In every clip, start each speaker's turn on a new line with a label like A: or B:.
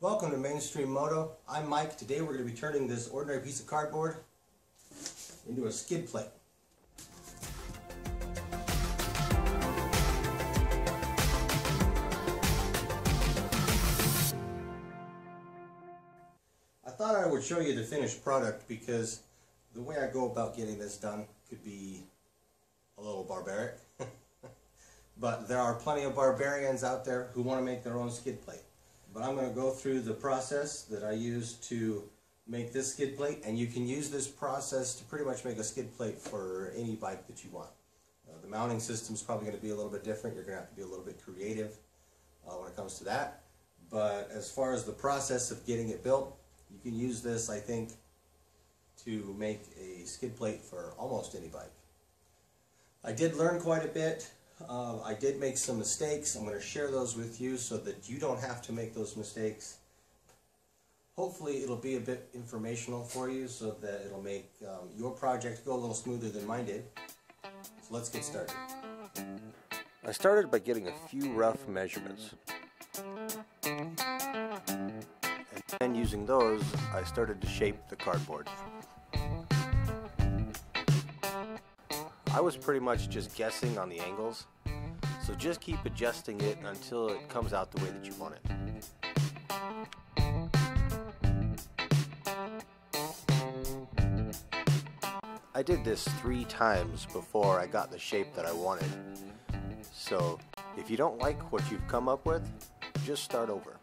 A: Welcome to Mainstream Moto. I'm Mike. Today we're going to be turning this ordinary piece of cardboard into a skid plate. I thought I would show you the finished product because the way I go about getting this done could be a little barbaric. But there are plenty of barbarians out there who want to make their own skid plate. But I'm going to go through the process that I use to make this skid plate, and you can use this process to pretty much make a skid plate for any bike that you want. The mounting system is probably going to be a little bit different. You're going to have to be a little bit creative when it comes to that. But as far as the process of getting it built, you can use this, I think, to make a skid plate for almost any bike. I did learn quite a bit. I did make some mistakes. I'm going to share those with you so that you don't have to make those mistakes. Hopefully it'll be a bit informational for you so that it'll make your project go a little smoother than mine did. So let's get started. I started by getting a few rough measurements. And then using those, I started to shape the cardboard. I was pretty much just guessing on the angles, so just keep adjusting it until it comes out the way that you want it. I did this 3 times before I got the shape that I wanted, so if you don't like what you've come up with, just start over.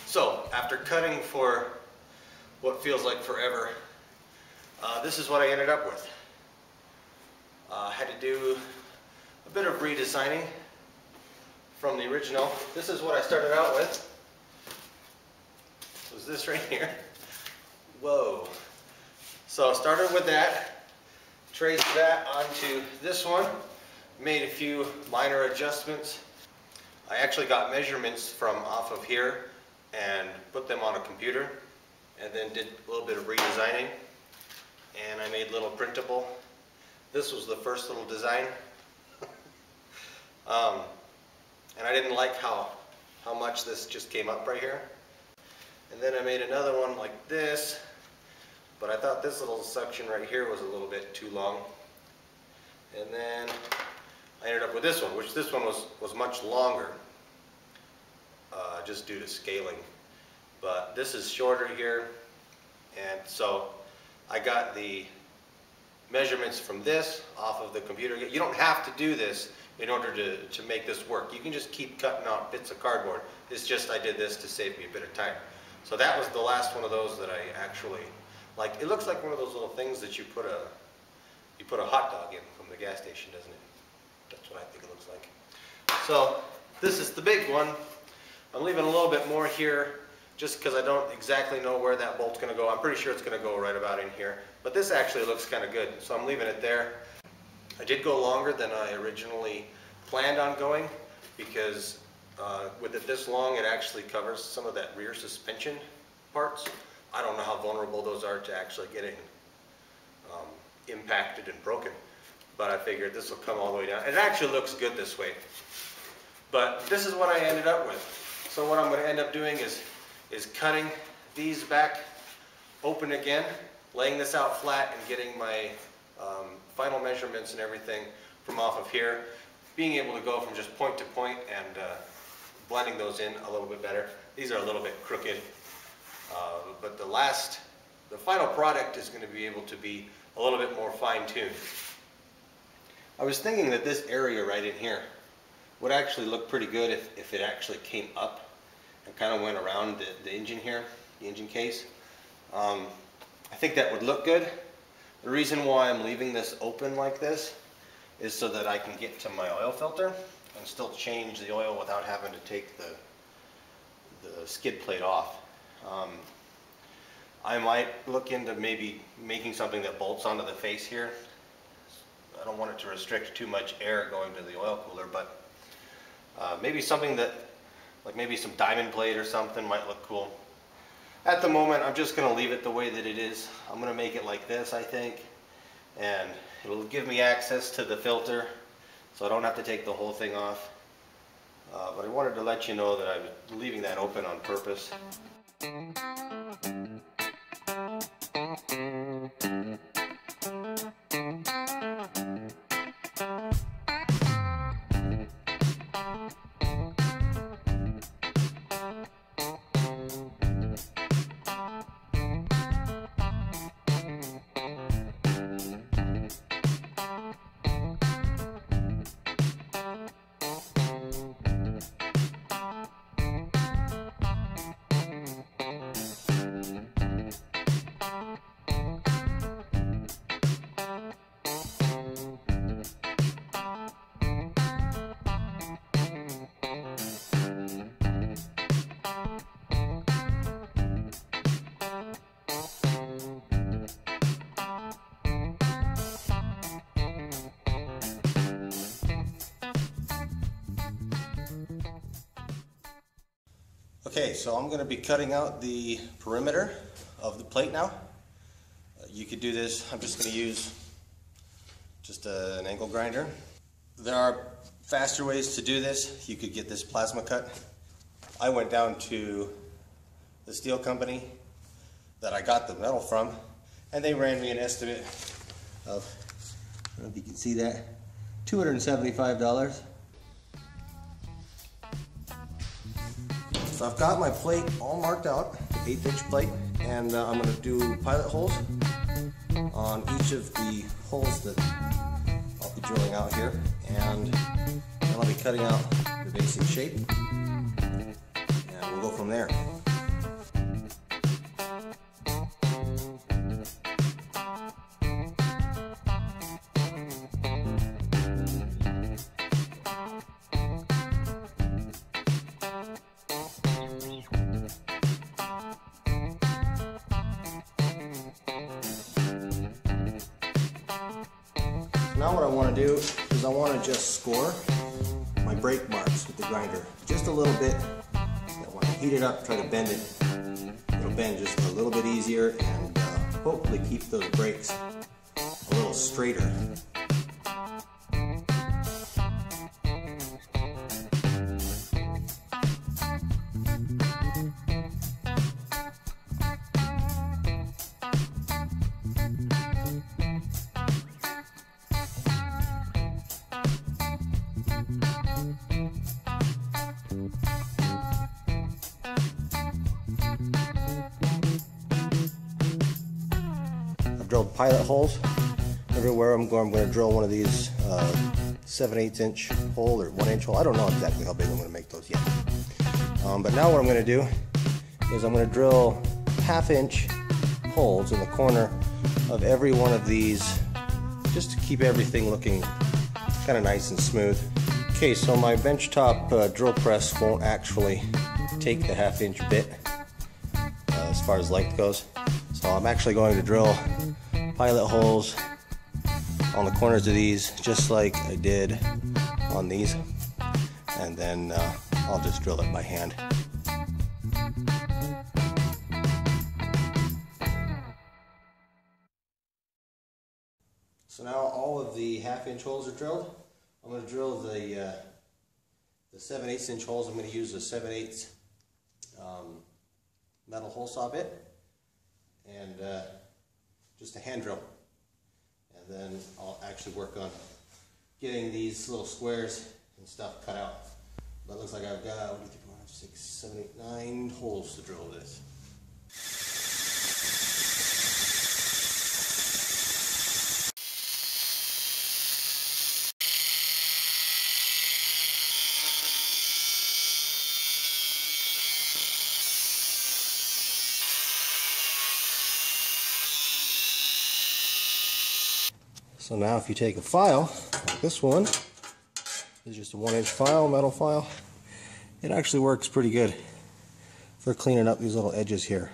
A: So, after cutting for what feels like forever, this is what I ended up with. I had to do a bit of redesigning from the original. This is what I started out with. Was this right here. Whoa. So I started with that, traced that onto this one, made a few minor adjustments. I actually got measurements from off of here and put them on a computer, and then did a little bit of redesigning, and I made little printable. This was the first little design. And I didn't like how much this just came up right here. And then I made another one like this, but I thought this little section right here was a little bit too long. And then I ended up with this one, which this one was much longer. Just due to scaling, but this is shorter here, and so I got the measurements from this off of the computer. You don't have to do this in order to make this work. You can just keep cutting out bits of cardboard. It's just I did this to save me a bit of time. So that was the last one of those that I actually like. It looks like one of those little things that you put a hot dog in from the gas station, doesn't it? That's what I think it looks like. So this is the big one. I'm leaving a little bit more here just because I don't exactly know where that bolt's going to go. I'm pretty sure it's going to go right about in here. But this actually looks kind of good, so I'm leaving it there. I did go longer than I originally planned on going because with it this long, it actually covers some of that rear suspension parts. I don't know how vulnerable those are to actually getting impacted and broken. But I figured this will come all the way down. It actually looks good this way. But this is what I ended up with. So what I'm going to end up doing is cutting these back open again, laying this out flat and getting my final measurements and everything from off of here, being able to go from just point to point and blending those in a little bit better. These are a little bit crooked, but the final product is going to be able to be a little bit more fine-tuned. I was thinking that this area right in here would actually look pretty good if it actually came up and kind of went around the engine here, the engine case. I think that would look good. The reason why I'm leaving this open like this is so that I can get to my oil filter and still change the oil without having to take the skid plate off. I might look into maybe making something that bolts onto the face here. I don't want it to restrict too much air going to the oil cooler, but maybe something that, like maybe some diamond plate or something might look cool. At the moment, I'm just going to leave it the way that it is. I'm going to make it like this, I think, and it'll give me access to the filter so I don't have to take the whole thing off. But I wanted to let you know that I was leaving that open on purpose. Okay, so I'm going to be cutting out the perimeter of the plate now. You could do this, I'm just going to use just an angle grinder. There are faster ways to do this. You could get this plasma cut. I went down to the steel company that I got the metal from, and they ran me an estimate of, I don't know if you can see that, $275. So I've got my plate all marked out, 1/8" plate, and I'm going to do pilot holes on each of the holes that I'll be drilling out here, and then I'll be cutting out the basic shape, and we'll go from there. Now what I want to do is I want to just score my brake marks with the grinder just a little bit. I want to heat it up, try to bend it. It'll bend just a little bit easier and hopefully keep those brakes a little straighter. Drilled pilot holes everywhere. I'm going to drill one of these 7/8" hole or 1" hole. I don't know exactly how big I'm going to make those yet. But now what I'm going to do is I'm going to drill 1/2" holes in the corner of every one of these just to keep everything looking kind of nice and smooth. Okay, so my benchtop drill press won't actually take the 1/2" bit as far as length goes. So I'm actually going to drill pilot holes on the corners of these just like I did on these, and then I'll just drill it by hand. So now all of the 1/2" holes are drilled. I'm going to drill the 7/8" holes. I'm going to use a 7/8 metal hole saw bit and just a hand drill, and then I'll actually work on getting these little squares and stuff cut out That looks like I've got 1, 2, 3, 4, 5, 6, 7, 8, 9 holes to drill this. So now if you take a file, like this one, it's just a 1-inch file, metal file, it actually works pretty good for cleaning up these little edges here.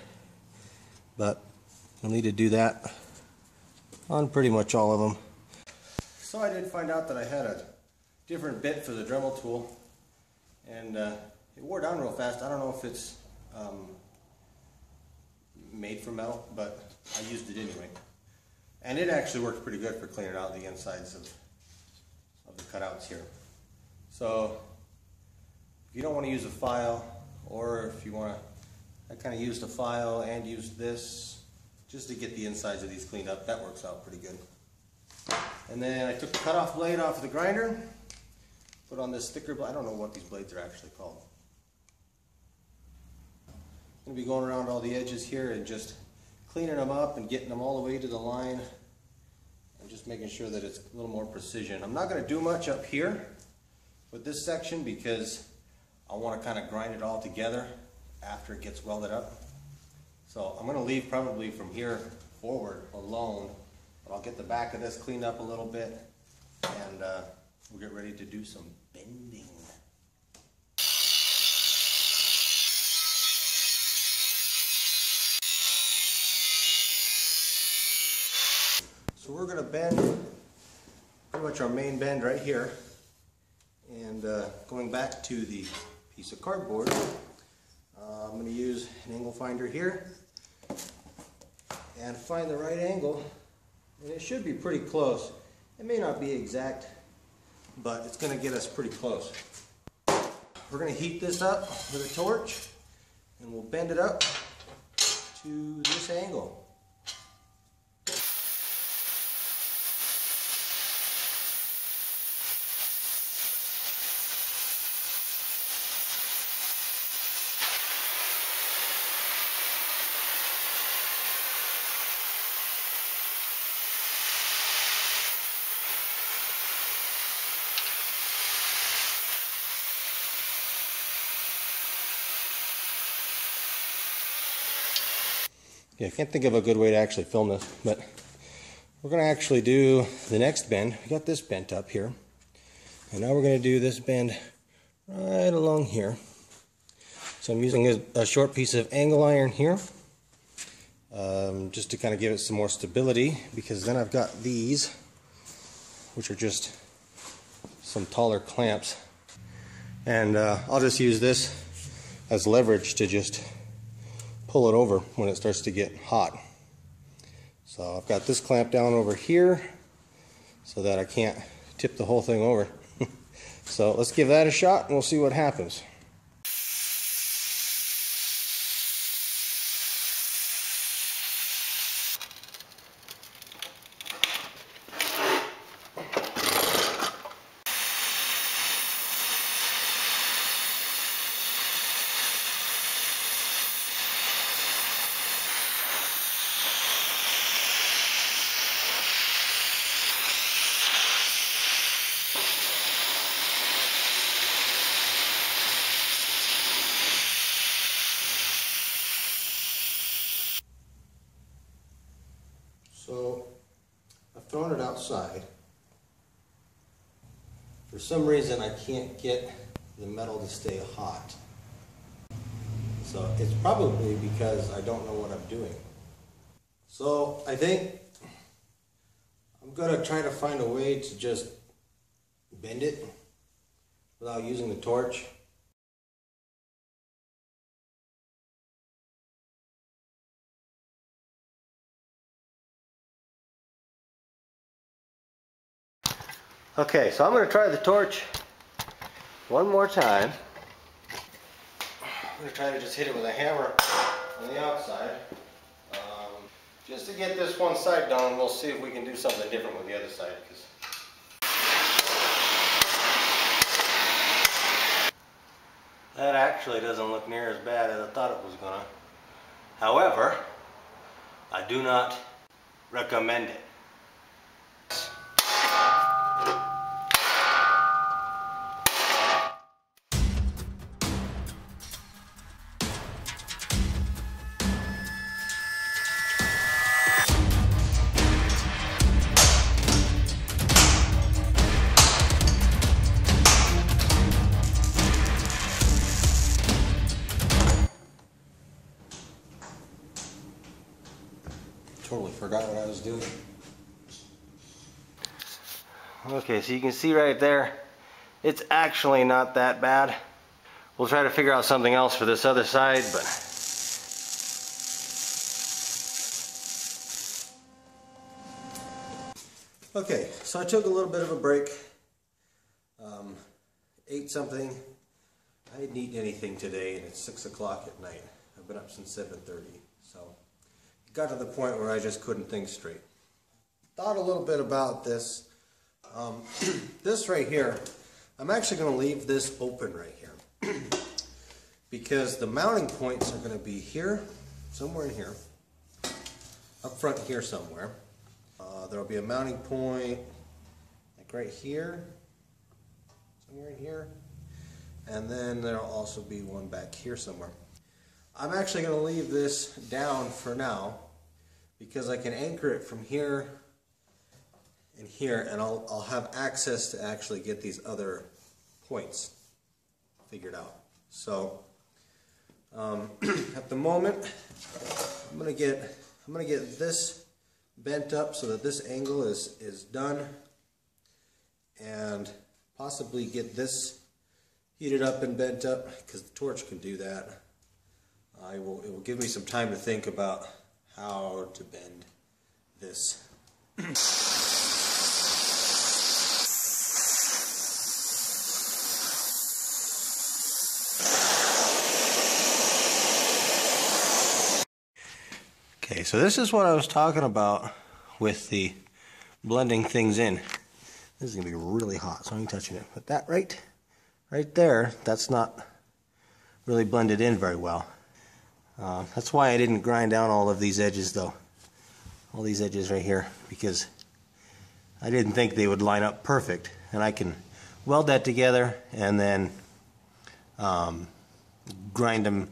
A: But you'll need to do that on pretty much all of them. So I did find out that I had a different bit for the Dremel tool, and it wore down real fast. I don't know if it's made from metal, but I used it anyway. And it actually works pretty good for cleaning out the insides of the cutouts here. So if you don't want to use a file, or if you want to, I kind of used a file and used this just to get the insides of these cleaned up. That works out pretty good. And then I took the cutoff blade off of the grinder, put on this thicker blade. I don't know what these blades are actually called. I'm going to be going around all the edges here and just cleaning them up and getting them all the way to the line and just making sure that it's a little more precision. I'm not going to do much up here with this section because I want to kind of grind it all together after it gets welded up. So I'm going to leave probably from here forward alone, but I'll get the back of this cleaned up a little bit and we'll get ready to do some bending. So we're going to bend pretty much our main bend right here, and going back to the piece of cardboard, I'm going to use an angle finder here and find the right angle, and it should be pretty close. It may not be exact, but it's going to get us pretty close. We're going to heat this up with a torch and we'll bend it up to this angle. Yeah, I can't think of a good way to actually film this, but we're going to actually do the next bend. We got this bent up here, and now we're going to do this bend right along here. So I'm using a short piece of angle iron here, just to kind of give it some more stability, because then I've got these, which are just some taller clamps, and I'll just use this as leverage to just pull it over when it starts to get hot. So I've got this clamp down over here so that I can't tip the whole thing over. So let's give that a shot and we'll see what happens. So I've thrown it outside. For some reason I can't get the metal to stay hot. So it's probably because I don't know what I'm doing. So I think I'm going to try to find a way to just bend it without using the torch. Okay, so I'm going to try the torch one more time. I'm going to try to just hit it with a hammer on the outside. Just to get this one side done, we'll see if we can do something different with the other side. That actually doesn't look near as bad as I thought it was gonna. However, I do not recommend it. Totally forgot what I was doing. Okay, so you can see right there, it's actually not that bad. We'll try to figure out something else for this other side, but okay, so I took a little bit of a break, ate something. I didn't eat anything today, and it's 6 o'clock at night. I've been up since 7:30, so it got to the point where I just couldn't think straight. Thought a little bit about this. This right here, I'm actually going to leave this open right here because the mounting points are going to be here, somewhere in here, up front here somewhere. There will be a mounting point like right here, somewhere in here, and then there will also be one back here somewhere. I'm actually going to leave this down for now because I can anchor it from here and here, and I'll have access to actually get these other points figured out. So at the moment, I'm gonna get this bent up so that this angle is done, and possibly get this heated up and bent up because the torch can do that. It will give me some time to think about how to bend this. Okay, so this is what I was talking about with the blending things in. This is going to be really hot, so I'm touching it. But that right there, that's not really blended in very well. That's why I didn't grind down all of these edges though. All these edges right here, because I didn't think they would line up perfect. And I can weld that together and then grind them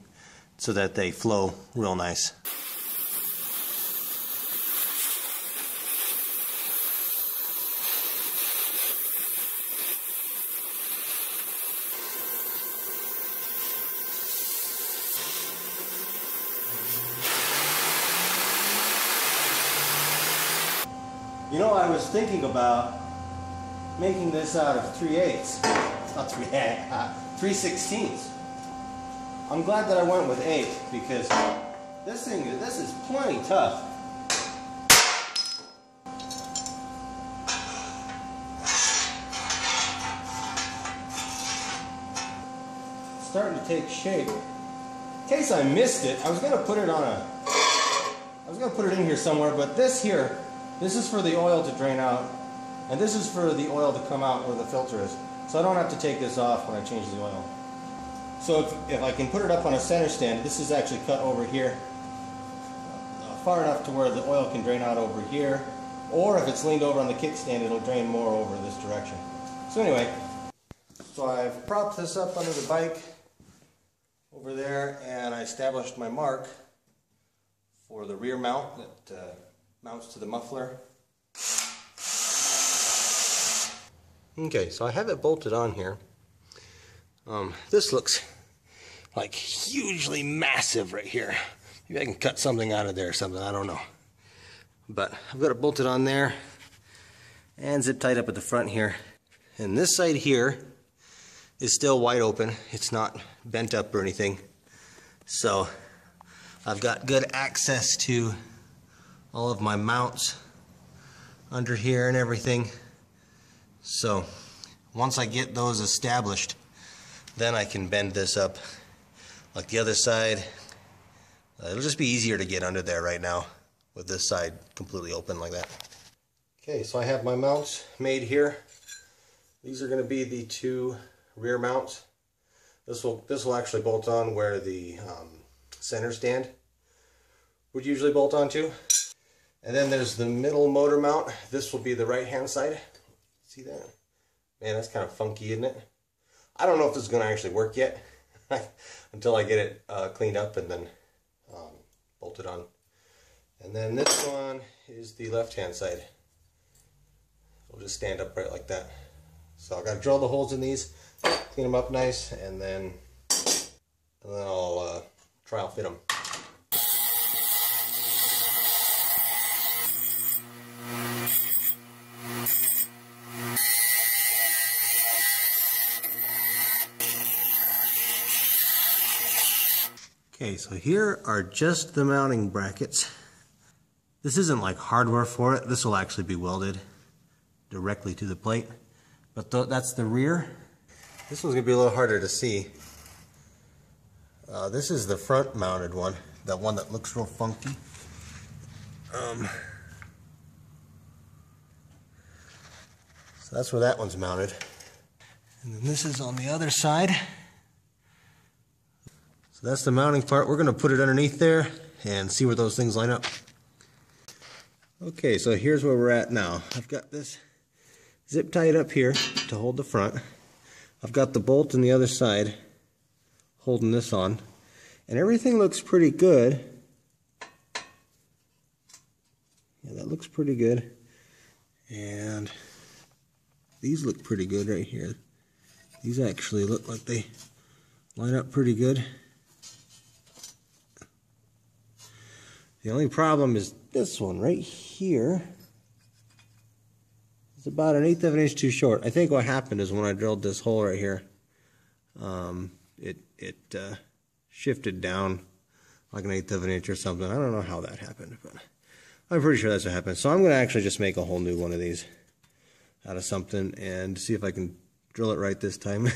A: so that they flow real nice. You know, I was thinking about making this out of 3/8, not 3/16. I'm glad that I went with 8 because this is plenty tough. It's starting to take shape. In case I missed it, I was gonna put it in here somewhere, but this here, this is for the oil to drain out, and this is for the oil to come out where the filter is. So I don't have to take this off when I change the oil. So if I can put it up on a center stand, this is actually cut over here, far enough to where the oil can drain out over here, or if it's leaned over on the kickstand, it'll drain more over this direction. So anyway, so I've propped this up under the bike over there, and I established my mark for the rear mount that mounts to the muffler. Okay, so I have it bolted on here. This looks like hugely massive right here. Maybe I can cut something out of there or something, I don't know. But I've got it bolted on there and zip tied up at the front here. And this side here is still wide open. It's not bent up or anything. So I've got good access to all of my mounts under here and everything. So once I get those established, then I can bend this up like the other side. It'll just be easier to get under there right now with this side completely open like that. Okay, so I have my mounts made here. These are going to be the two rear mounts. This will actually bolt on where the center stand would usually bolt onto. And then there's the middle motor mount. This will be the right hand side. See that? Man, that's kind of funky, isn't it? I don't know if this is going to actually work yet until I get it cleaned up and then bolted on. And then this one is the left hand side. It'll just stand upright like that. So I got to drill the holes in these, clean them up nice, and then I'll trial fit them. Okay, so here are just the mounting brackets. This isn't like hardware for it. This will actually be welded directly to the plate. But that's the rear. This one's going to be a little harder to see. This is the front mounted one. That one that looks real funky. So that's where that one's mounted. And then this is on the other side. So that's the mounting part. We're going to put it underneath there and see where those things line up. Okay, so here's where we're at now. I've got this zip tied up here to hold the front. I've got the bolt on the other side holding this on. And everything looks pretty good. Yeah, that looks pretty good. And these look pretty good right here. These actually look like they line up pretty good. The only problem is this one right here. It's about 1/8 of an inch too short. I think what happened is when I drilled this hole right here, it shifted down like 1/8 of an inch or something. I don't know how that happened, but I'm pretty sure that's what happened. So I'm going to actually just make a whole new one of these out of something and see if I can drill it right this time.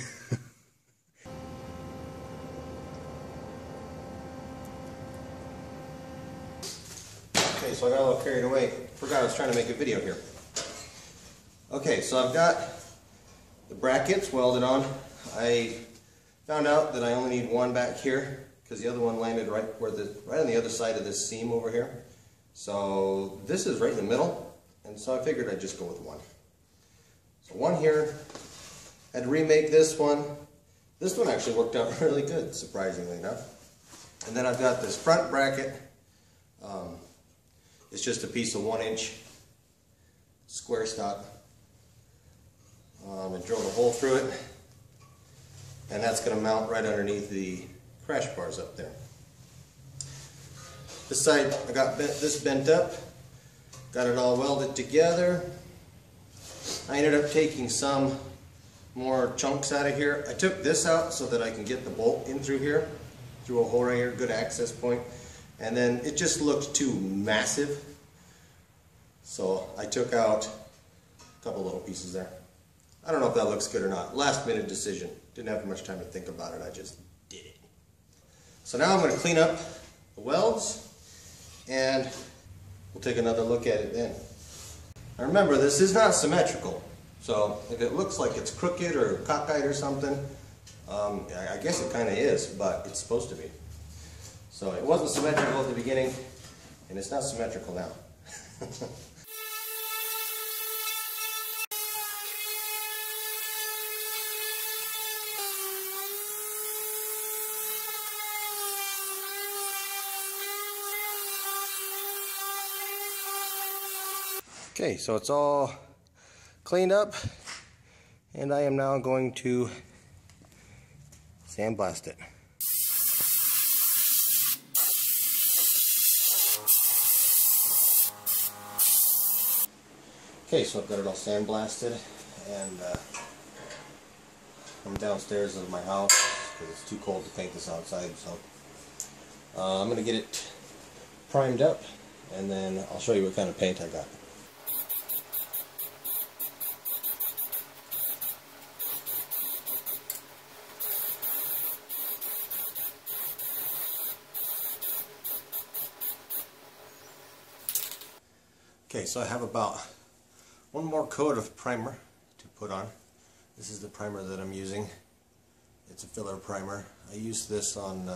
A: Okay, so I got a little carried away. Forgot I was trying to make a video here. Okay, so I've got the brackets welded on. I found out that I only need one back here because the other one landed right on the other side of this seam over here. So this is right in the middle, and so I figured I'd just go with one. So one here. Had to remake this one. This one actually worked out really good, surprisingly enough. And then I've got this front bracket. It's just a piece of 1-inch square stock. I drilled a hole through it, and that's going to mount right underneath the crash bars up there. This side, I got this bent up, got it all welded together. I ended up taking some more chunks out of here. I took this out so that I can get the bolt in through here, through a hole right here, good access point. And then it just looked too massive, so I took out a couple little pieces there. I don't know if that looks good or not. Last minute decision. Didn't have much time to think about it. I just did it. So now I'm going to clean up the welds and we'll take another look at it then. Now remember, this is not symmetrical. So if it looks like it's crooked or cockeyed or something, I guess it kind of is, but it's supposed to be. So it wasn't symmetrical at the beginning, and it's not symmetrical now. Okay, so it's all cleaned up, and I am now going to sandblast it. Okay, so I've got it all sandblasted, and I'm downstairs in my house because it's too cold to paint this outside, so I'm going to get it primed up, and then I'll show you what kind of paint I got. Okay, so I have about one more coat of primer to put on. This is the primer that I'm using. It's a filler primer. I used this on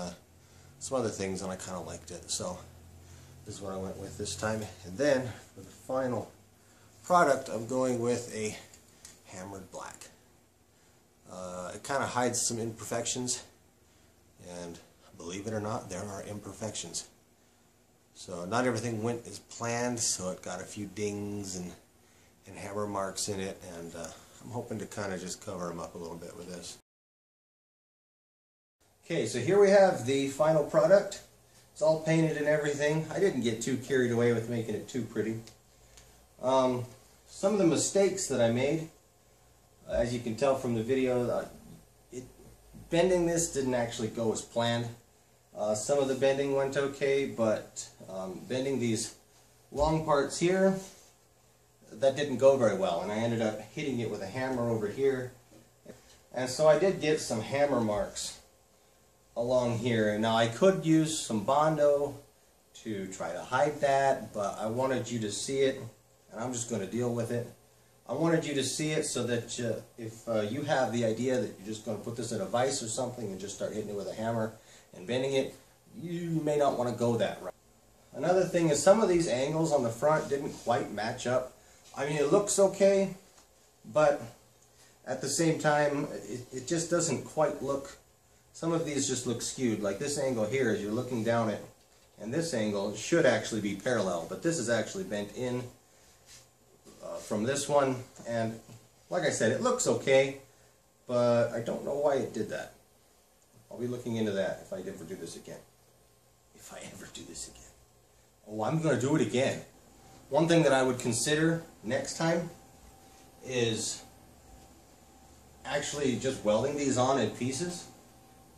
A: some other things and I kind of liked it, so this is what I went with this time. And then for the final product, I'm going with a hammered black. It kind of hides some imperfections, and believe it or not, there are imperfections. So not everything went as planned, so it got a few dings and hammer marks in it, and I'm hoping to kind of just cover them up a little bit with this. Okay, so here we have the final product. It's all painted and everything. I didn't get too carried away with making it too pretty. Some of the mistakes that I made, as you can tell from the video, bending this didn't actually go as planned. Some of the bending went okay, but bending these long parts here, that didn't go very well, and I ended up hitting it with a hammer over here. And so I did get some hammer marks along here. And now I could use some Bondo to try to hide that, but I wanted you to see it, and I'm just going to deal with it. I wanted you to see it so that if you have the idea that you're just going to put this in a vise or something and just start hitting it with a hammer and bending it, you may not want to go that route. Another thing is some of these angles on the front didn't quite match up. I mean, it looks okay, but at the same time, it just doesn't quite look, some of these just look skewed. Like this angle here, as you're looking down it, and this angle should actually be parallel, but this is actually bent in from this one, and like I said, it looks okay, but I don't know why it did that. I'll be looking into that if I ever do this again. If I ever do this again. Oh, I'm going to do it again. One thing that I would consider next time is actually just welding these on in pieces.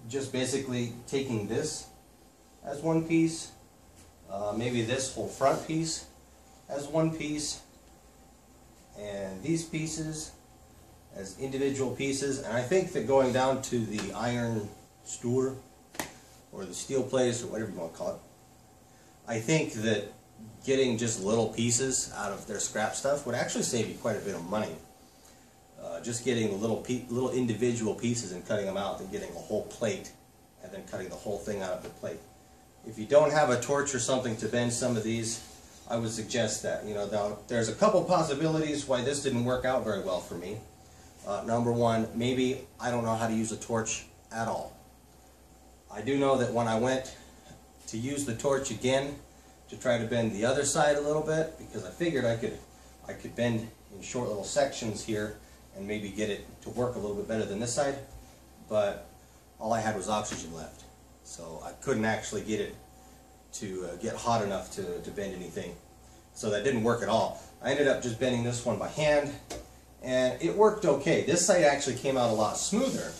A: Just basically taking this as one piece, maybe this whole front piece as one piece, and these pieces as individual pieces. And I think that going down to the iron store or the steel place or whatever you want to call it, I think that getting just little pieces out of their scrap stuff would actually save you quite a bit of money. Just getting little individual pieces and cutting them out, and getting a whole plate and then cutting the whole thing out of the plate. If you don't have a torch or something to bend some of these, I would suggest that. You know, there's a couple possibilities why this didn't work out very well for me. Number one, maybe I don't know how to use a torch at all. I do know that when I went to use the torch again to try to bend the other side a little bit, because I figured I could bend in short little sections here and maybe get it to work a little bit better than this side, but all I had was oxygen left, so I couldn't actually get it to get hot enough to bend anything, so that didn't work at all. I ended up just bending this one by hand, and it worked okay. This side actually came out a lot smoother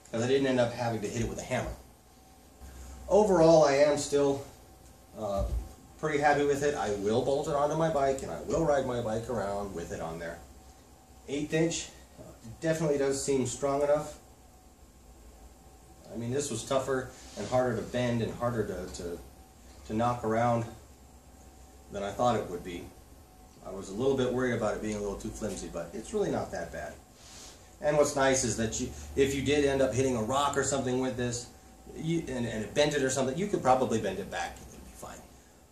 A: because I didn't end up having to hit it with a hammer. Overall, I am still pretty happy with it. I will bolt it onto my bike, and I will ride my bike around with it on there. 1/8 inch definitely does seem strong enough. I mean, this was tougher and harder to bend and harder to knock around than I thought it would be. I was a little bit worried about it being a little too flimsy, but it's really not that bad. And what's nice is that if you did end up hitting a rock or something with this, and it bent it or something, you could probably bend it back. It would be fine.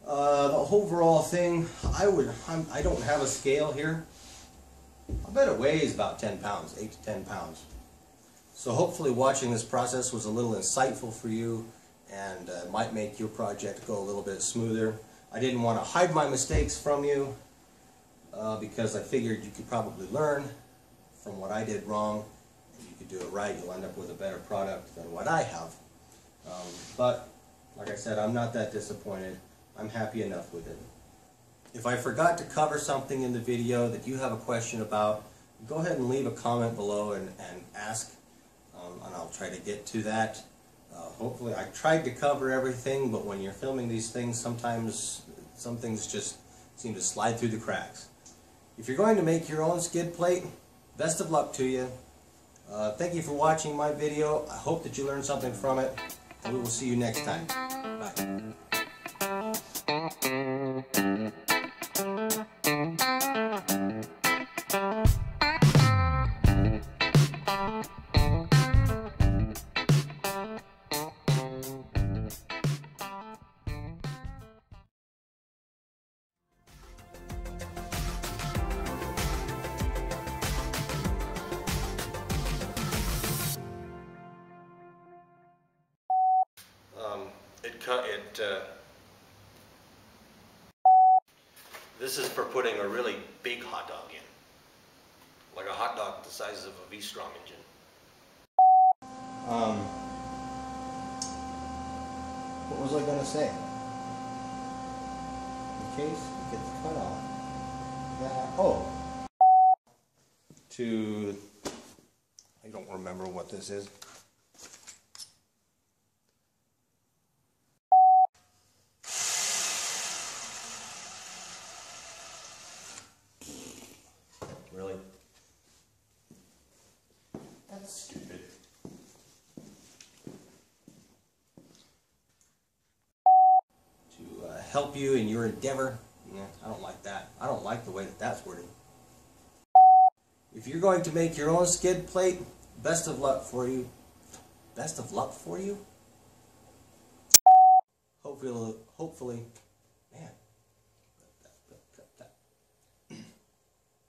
A: The overall thing, I don't have a scale here. I bet it weighs about 10 pounds, 8 to 10 pounds. So hopefully watching this process was a little insightful for you, and might make your project go a little bit smoother. I didn't want to hide my mistakes from you because I figured you could probably learn from what I did wrong, and you could do it right. You'll end up with a better product than what I have. But like I said, I'm not that disappointed. I'm happy enough with it. If I forgot to cover something in the video that you have a question about, go ahead and leave a comment below and ask, and I'll try to get to that. Hopefully, I tried to cover everything, but when you're filming these things, sometimes some things just seem to slide through the cracks. If you're going to make your own skid plate, best of luck to you. Thank you for watching my video. I hope that you learned something from it, and we will see you next time. Bye. This is for putting a really big hot dog in, like a hot dog the size of a V-Strom engine. What was I gonna say? In case it gets cut off. Yeah. Oh. I don't remember what this is. Really? That's stupid. To help you in your endeavor. Yeah, I don't like that. I don't like the way that that's worded. If you're going to make your own skid plate, best of luck for you. Best of luck for you? Hopefully